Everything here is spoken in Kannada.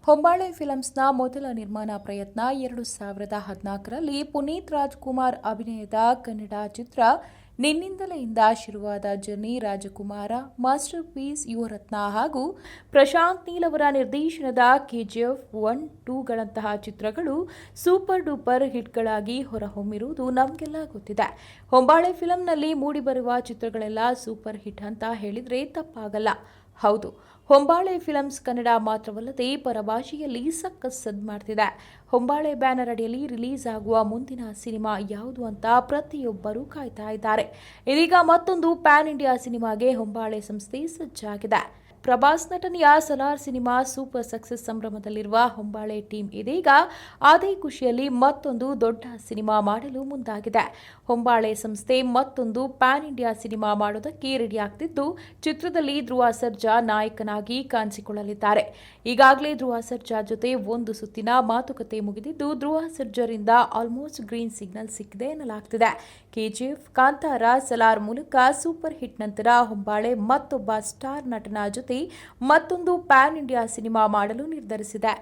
ಹೊಂಬಾಳೆ ಫಿಲಮ್ಸ್ನ ಮೊದಲ ನಿರ್ಮಾಣ ಪ್ರಯತ್ನ 2014ರಲ್ಲಿ ಪುನೀತ್ ರಾಜ್ಕುಮಾರ್ ಅಭಿನಯದ ಕನ್ನಡ ಚಿತ್ರ ನಿನ್ನಿಂದಲೆಯಿಂದ ಶುರುವಾದ ಜರ್ನಿ ರಾಜಕುಮಾರ, ಮಾಸ್ಟರ್ ಪೀಸ್, ಯುವರತ್ನ ಹಾಗೂ ಪ್ರಶಾಂತ್ ನೀಲ್ ಅವರ ನಿರ್ದೇಶನದ ಕೆಜಿಎಫ್ 1, 2ಗಳಂತಹ ಚಿತ್ರಗಳು ಸೂಪರ್ ಡೂಪರ್ ಹಿಟ್ಗಳಾಗಿ ಹೊರಹೊಮ್ಮಿರುವುದು ನಮಗೆಲ್ಲ ಗೊತ್ತಿದೆ. ಹೊಂಬಾಳೆ ಫಿಲಂನಲ್ಲಿ ಮೂಡಿಬರುವ ಚಿತ್ರಗಳೆಲ್ಲ ಸೂಪರ್ ಹಿಟ್ ಅಂತ ಹೇಳಿದ್ರೆ ತಪ್ಪಾಗಲ್ಲ. ಹೌದು, ಹೊಂಬಾಳೆ ಫಿಲಮ್ಸ್ ಕನ್ನಡ ಮಾತ್ರವಲ್ಲದೆ ಪರಭಾಷೆಯಲ್ಲಿ ಸಖತ್ ಸದ್ದು ಮಾಡ್ತಿದೆ. ಹೊಂಬಾಳೆ ಬ್ಯಾನರ್ ಅಡಿಯಲ್ಲಿ ರಿಲೀಸ್ ಆಗುವ ಮುಂದಿನ ಸಿನಿಮಾ ಯಾವುದು ಅಂತ ಪ್ರತಿಯೊಬ್ಬರೂ ಕಾಯ್ತಾ ಇದ್ದಾರೆ. ಇದೀಗ ಮತ್ತೊಂದು ಪ್ಯಾನ್ ಇಂಡಿಯಾ ಸಿನಿಮಾಗೆ ಹೊಂಬಾಳೆ ಸಂಸ್ಥೆ ಸಜ್ಜಾಗಿದೆ. ಪ್ರಭಾಸ್ ನಟನೆಯ ಸಲಾರ್ ಸಿನಿಮಾ ಸೂಪರ್ ಸಕ್ಸಸ್ ಸಂಭ್ರಮದಲ್ಲಿರುವ ಹೊಂಬಾಳೆ ಟೀಮ್ ಇದೀಗ ಅದೇ ಖುಷಿಯಲ್ಲಿ ಮತ್ತೊಂದು ದೊಡ್ಡ ಸಿನಿಮಾ ಮಾಡಲು ಮುಂದಾಗಿದೆ. ಹೊಂಬಾಳೆ ಸಂಸ್ಥೆ ಮತ್ತೊಂದು ಪ್ಯಾನ್ ಇಂಡಿಯಾ ಸಿನಿಮಾ ಮಾಡೋದಕ್ಕೆ ರೆಡಿಯಾಗ್ತಿದ್ದು, ಚಿತ್ರದಲ್ಲಿ ಧ್ರುವ ಸರ್ಜಾ ನಾಯಕನಾಗಿ ಕಾಣಿಸಿಕೊಳ್ಳಲಿದ್ದಾರೆ. ಈಗಾಗಲೇ ಧ್ರುವ ಸರ್ಜಾ ಜೊತೆ ಒಂದು ಸುತ್ತಿನ ಮಾತುಕತೆ ಮುಗಿದಿದ್ದು, ಧ್ರುವ ಸರ್ಜಾರಿಂದ ಆಲ್ಮೋಸ್ಟ್ ಗ್ರೀನ್ ಸಿಗ್ನಲ್ ಸಿಕ್ಕಿದೆ ಎನ್ನಲಾಗ್ತಿದೆ. ಕೆಜಿಎಫ್, ಕಾಂತಾರ, ಸಲಾರ್ ಮೂಲಕ ಸೂಪರ್ ಹಿಟ್ ನಂತರ ಹೊಂಬಾಳೆ ಮತ್ತೊಬ್ಬ ಸ್ಟಾರ್ ನಟನ ಜೊತೆ ಮತ್ತೊಂದು ಪ್ಯಾನ್ ಇಂಡಿಯಾ ಸಿನಿಮಾ ಮಾಡಲು ನಿರ್ಧರಿಸಿದೆ.